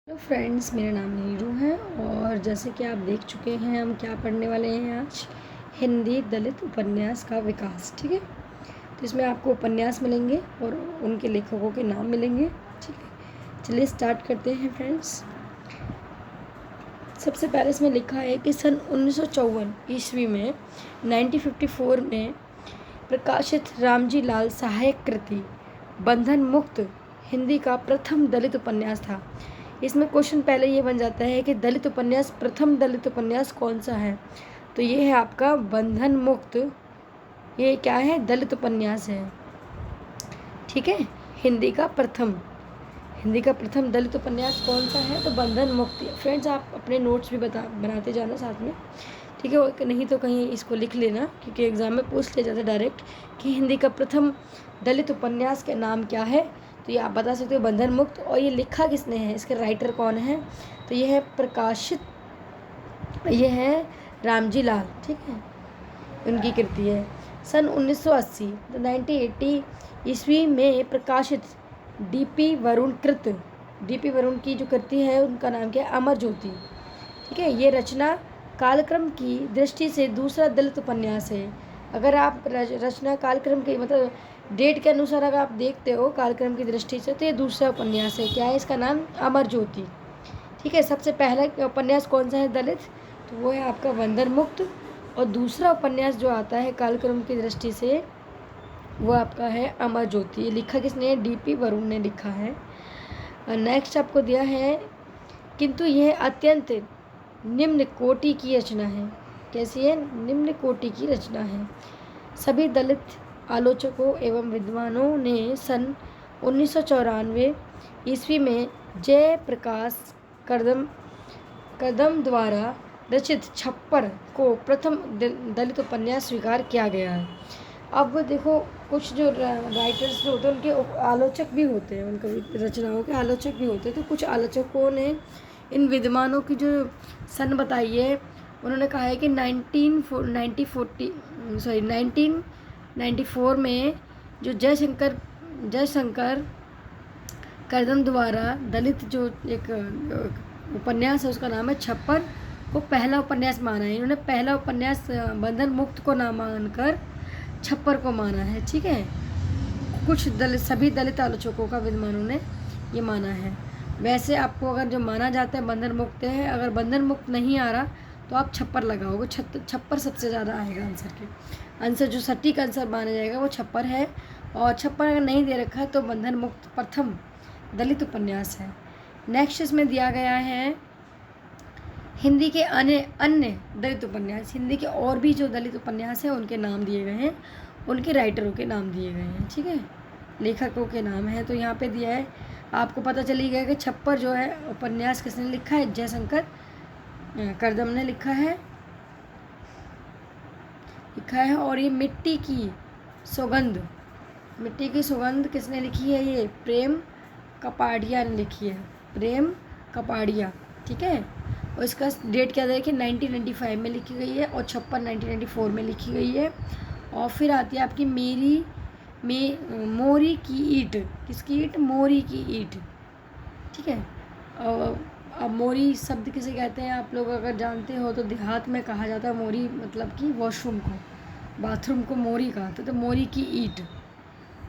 Hello friends, मेरा नाम नीरू है और जैसे कि आप देख चुके हैं हम क्या पढ़ने वाले हैं आज। हिंदी दलित उपन्यास का विकास। ठीक है, तो इसमें आपको उपन्यास मिलेंगे और उनके लेखकों के नाम मिलेंगे। ठीक है, चलिए स्टार्ट करते हैं फ्रेंड्स। सबसे पहले इसमें लिखा है कि सन 1954 ईस्वी में 1954 में प्रकाशित रामजी लाल सहायक कृति बंधन मुक्त हिंदी का प्रथम दलित उपन्यास था। इसमें क्वेश्चन पहले ये बन जाता है कि दलित उपन्यास, प्रथम दलित उपन्यास कौन सा है। तो ये है आपका बंधन मुक्त। ये क्या है? दलित उपन्यास है। ठीक है, हिंदी का प्रथम दलित उपन्यास कौन सा है? तो बंधन मुक्त। फ्रेंड्स, आप अपने नोट्स भी बनाते जाना साथ में। ठीक है, नहीं तो कहीं इसको लिख लेना, क्योंकि एग्जाम में पूछ लिया जाता है डायरेक्ट कि हिंदी का प्रथम दलित उपन्यास का नाम क्या है। तो ये आप बता सकते हो, बंधन मुक्त। और ये लिखा किसने है, इसके राइटर कौन है? तो ये है प्रकाशित, ये है रामजी लाल। ठीक है, उनकी कृति है। सन 1980 1980 ईस्वी में प्रकाशित डीपी वरुण की जो कृति है उनका नाम क्या है? अमर ज्योति। ठीक है, ये रचना कालक्रम की दृष्टि से दूसरा दलित उपन्यास है। अगर आप रचना कालक्रम के मतलब डेट के अनुसार अगर आप देखते हो कालक्रम की दृष्टि से, तो ये दूसरा उपन्यास है। क्या है इसका नाम? अमर ज्योति। ठीक है, सबसे पहला उपन्यास कौन सा है दलित? तो वो है आपका बंधन मुक्त। और दूसरा उपन्यास जो आता है कालक्रम की दृष्टि से, वो आपका है अमर ज्योति। लिखा किसने? डीपी वरुण ने लिखा है। नेक्स्ट आपको दिया है, किंतु यह अत्यंत निम्न कोटि की रचना है। कैसी है? निम्न कोटि की रचना है। सभी दलित आलोचकों एवं विद्वानों ने सन 1994 ईस्वी में जयप्रकाश कदम द्वारा रचित छप्पर को प्रथम दलित उपन्यास स्वीकार किया गया है। अब देखो, कुछ जो राइटर्स जो होते हैं उनके आलोचक भी होते हैं, उनकी रचनाओं के आलोचक भी होते हैं। तो कुछ आलोचकों ने इन विद्वानों की जो सन बताई है, उन्होंने कहा है कि 1994 में जो जयशंकर कदम द्वारा दलित जो एक उपन्यास है उसका नाम है छप्पर, को पहला उपन्यास माना है। इन्होंने पहला उपन्यास बंधन मुक्त को ना मानकर छप्पर को माना है। ठीक है, कुछ सभी दलित आलोचकों का विद्वानों ने ये माना है। वैसे आपको अगर जो माना जाता है बंधन मुक्त है, अगर बंधन मुक्त नहीं आ रहा तो आप छप्पर लगाओगे। छप्पर सबसे ज़्यादा आएगा आंसर जो सटीक आंसर माना जाएगा वो छप्पर है। और छप्पर अगर नहीं दे रखा है तो बंधन मुक्त प्रथम दलित उपन्यास है। नेक्स्ट इसमें दिया गया है हिंदी के अन्य दलित उपन्यास। हिंदी के और भी जो दलित उपन्यास हैं उनके नाम दिए गए हैं, उनके राइटरों के नाम दिए गए हैं। ठीक है, लेखकों के नाम हैं। तो यहाँ पे दिया है, आपको पता चली गया कि छप्पर जो है उपन्यास किसने लिखा है? जयशंकर कदम ने लिखा है। और ये मिट्टी की सौगंध किसने लिखी है? ये प्रेम कपाड़िया ने लिखी है। प्रेम कपाड़िया। ठीक है, और इसका डेट क्या है कि 1995 में लिखी गई है और छप्पर 1994 में लिखी गई है। और फिर आती है आपकी मोरी की ईंट। किसकी ईंट? मोरी की ईंट। ठीक है, अब मोरी शब्द किसे कहते हैं आप लोग अगर जानते हो तो देहात में कहा जाता है मोरी, मतलब कि वॉशरूम को, बाथरूम को मोरी कहा था। तो मोरी की ईंट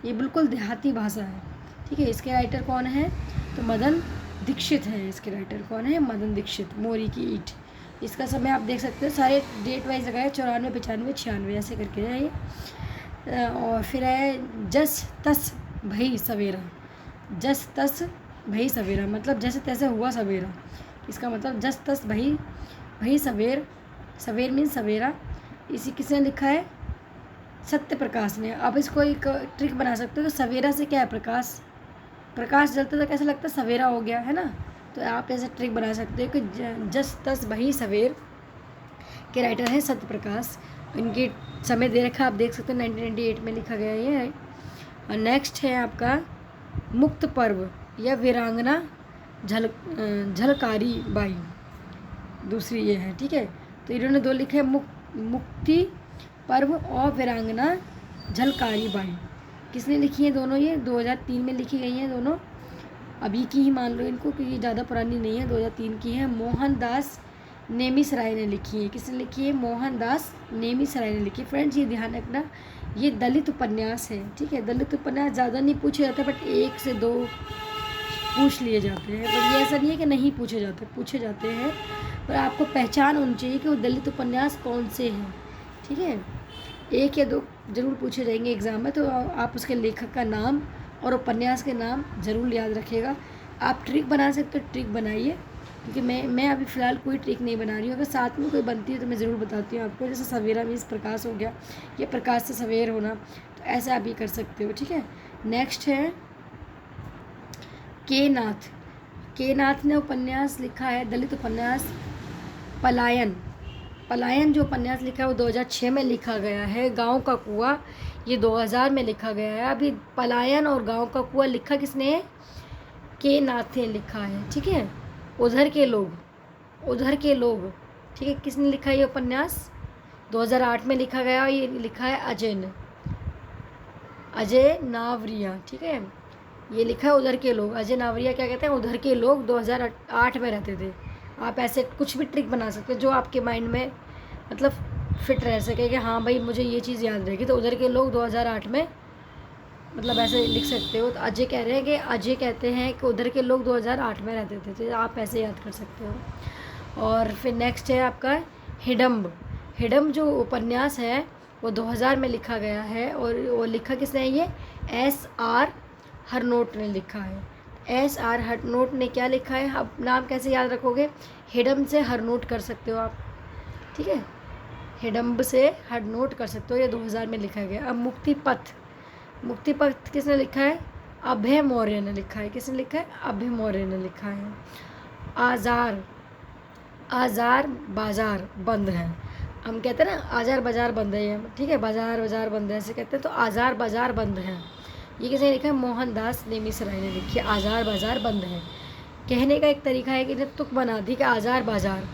ये बिल्कुल देहाती भाषा है। ठीक है, इसके राइटर कौन है? तो मदन दीक्षित है। इसके राइटर कौन है? मदन दीक्षित। मोरी की ईंट। इसका समय आप देख सकते हो, सारे डेट वाइज लगाए 94, 95, 96 ऐसे करके है ये। और फिर है जस तस भई सवेरा। जस तस भई सवेरा मतलब जैसे तैसे हुआ सवेरा। इसका मतलब जस तस भई सवेर मीन सवेरा। इसी किसने लिखा है? सत्य प्रकाश ने। अब इसको एक ट्रिक बना सकते हो, तो सवेरा से क्या है? प्रकाश जलता तो कैसा लगता है? सवेरा हो गया है ना। तो आप ऐसे ट्रिक बना सकते हो कि जस तस भई सवेर के राइटर हैं सत्य प्रकाश। इनकी समय दे रखा आप देख सकते हो, 1998 में लिखा गया ये है। और नेक्स्ट है आपका मुक्त पर्व या वीरांगना झलकारी बाई, दूसरी ये है। ठीक है, तो इन्होंने दो लिखे हैं, मुक्ति पर्व और वीरांगना झलकारी बाई। किसने लिखी है दोनों? ये 2003 में लिखी गई हैं दोनों। अभी की ही मान लो इनको, कि ये ज़्यादा पुरानी नहीं है, 2003 की है। मोहनदास नेमिसराय ने लिखी है। किसने लिखी है? मोहनदास नेमिसराय ने लिखी है। फ्रेंड्स ये ध्यान रखना, ये दलित उपन्यास है, ठीक है। दलित उपन्यास ज़्यादा नहीं पूछे जाते, बट 1 से 2 पूछ लिए जाते हैं। पर ये ऐसा नहीं है कि नहीं पूछे जाते, पूछे जाते हैं, पर आपको पहचान होनी चाहिए कि वो दलित उपन्यास कौन से हैं, ठीक है। 1 या 2 जरूर पूछे जाएंगे एग्ज़ाम में, तो आप उसके लेखक का नाम और उपन्यास के नाम ज़रूर याद रखिएगा। आप ट्रिक बना सकते हो, ट्रिक बनाइए, क्योंकि मैं अभी फ़िलहाल कोई ट्रिक नहीं बना रही हूँ। अगर साथ में कोई बनती है तो मैं ज़रूर बताती हूँ आपको। जैसे सवेरा मीन्स प्रकाश हो गया, ये प्रकाश से सवेर होना, तो ऐसा आप भी कर सकते हो, ठीक है। नेक्स्ट है के नाथ। के नाथ ने उपन्यास लिखा है, दलित उपन्यास पलायन। पलायन जो उपन्यास लिखा है वो 2006 में लिखा गया है। गांव का कुआं ये 2000 में लिखा गया है। अभी पलायन और गांव का कुआं लिखा किसने है? के नाथ ने लिखा है, ठीक है। उधर के लोग, उधर के लोग, ठीक है, किसने लिखा है ये उपन्यास? 2008 में लिखा गया, और ये लिखा है अजय ने, अजय नावरिया, ठीक है। ये लिखा है उधर के लोग। अजय नावरिया क्या कहते हैं? उधर के लोग 2008 में रहते थे। आप ऐसे कुछ भी ट्रिक बना सकते हो जो आपके माइंड में मतलब फिट रह सके, कि हाँ भाई मुझे ये चीज़ याद रहेगी, तो उधर के लोग 2008 में, मतलब ऐसे लिख सकते हो। तो अजय कह रहे हैं कि अजय कहते हैं कि उधर के लोग 2008 में रहते थे, तो आप ऐसे याद कर सकते हो। और फिर नेक्स्ट है आपका हिडम्ब। हिडम्ब जो उपन्यास है वो 2000 में लिखा गया है, और वो लिखा किसने है? ये SR हरनोट ने लिखा है। SR हरनोट ने क्या लिखा है? अब नाम कैसे याद रखोगे? हिडम्ब से हरनोट कर सकते हो आप, ठीक है। हिडम्ब से हरनोट कर सकते हो, ये 2000 में लिखा गया। अब मुक्तिपथ। मुक्तिपथ किसने लिखा है? अभय मौर्य ने लिखा है। किसने लिखा है? अभय मौर्य ने लिखा है। आज़ार। आज़ार बाज़ार बंद है। हम कहते हैं ना आज़ार बाज़ार बंद है, ये ठीक है, बाज़ार बाज़ार बंद है ऐसे कहते हैं, तो आज़ार बाज़ार बंद है, ये किसने लिखा है? मोहनदास नेमिसराय ने लिखी है। आज़ार बाज़ार बंद है। कहने का एक तरीका है कि जब तुक बना दी कि आज़ार बाज़ार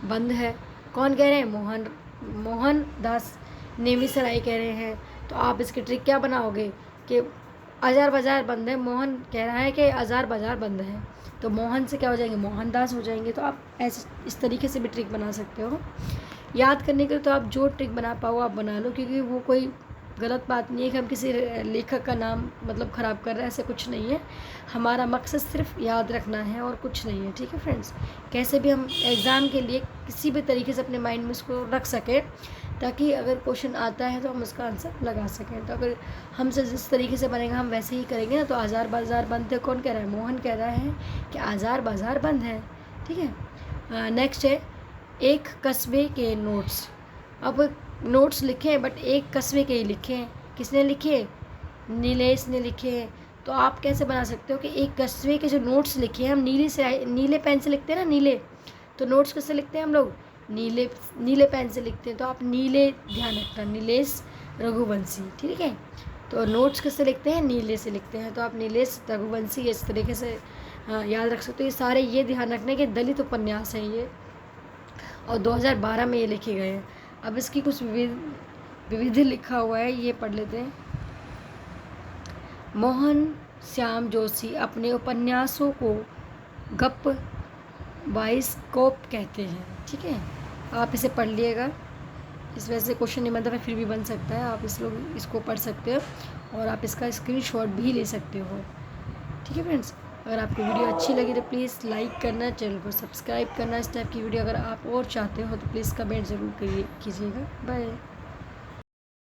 बंद है। कौन कह रहे हैं? मोहनदास नेमिसराय कह रहे हैं। तो आप इसकी ट्रिक क्या बनाओगे कि आज़ार बाज़ार बंद है, मोहन कह रहा है कि आज़ार बाज़ार बंद है, तो मोहन से क्या हो जाएंगे? मोहनदास हो जाएंगे। तो आप ऐसे इस तरीके से भी ट्रिक बना सकते हो। याद करने के लिए तो आप जो ट्रिक बना पाओ आप बना लो, क्योंकि वो कोई गलत बात नहीं है कि हम किसी लेखक का नाम मतलब ख़राब कर रहे हैं, ऐसा कुछ नहीं है। हमारा मकसद सिर्फ याद रखना है और कुछ नहीं है, ठीक है फ्रेंड्स। कैसे भी हम एग्ज़ाम के लिए किसी भी तरीके से अपने माइंड में उसको रख सकें, ताकि अगर क्वेश्चन आता है तो हम उसका आंसर लगा सकें। तो अगर हमसे जिस तरीके से बनेगा हम वैसे ही करेंगे ना। तो आज़ार बाज़ार बंद है, कौन कह रहा है? मोहन कह रहा है कि आज़ार बाज़ार बंद है, ठीक है। नेक्स्ट है एक कस्बे के नोट्स। अब नोट्स लिखे हैं, बट एक कस्बे के ही लिखे हैं। किसने लिखे? नीलेश ने लिखे हैं। तो आप कैसे बना सकते हो कि एक कस्बे के जो नोट्स लिखे हैं, हम नीले पेन से लिखते हैं ना, नीले, तो नोट्स कैसे लिखते हैं हम लोग? नीले पेन से लिखते हैं। तो आप नीले ध्यान रखना, नीलेश रघुवंशी, ठीक है। तो नोट्स कैसे लिखते हैं? नीले से लिखते हैं। तो आप नीलेश रघुवंशी इस तरीके से याद रख सकते हो। ये सारे ये ध्यान रखना कि दलित उपन्यास हैं ये, और 2012 में ये लिखे गए हैं। अब इसकी कुछ विविध लिखा हुआ है, ये पढ़ लेते हैं। मोहन श्याम जोशी अपने उपन्यासों को गप बाइस्कोप कहते हैं, ठीक है। आप इसे पढ़ लिएगा। इस वजह से क्वेश्चन नहीं बनता, फिर भी बन सकता है। आप इसको पढ़ सकते हो, और आप इसका स्क्रीनशॉट भी ले सकते हो, ठीक है फ्रेंड्स। अगर आपको वीडियो अच्छी लगी तो प्लीज़ लाइक करना, चैनल को सब्सक्राइब करना। इस टाइप की वीडियो अगर आप और चाहते हो तो प्लीज़ कमेंट ज़रूर कीजिएगा। बाय।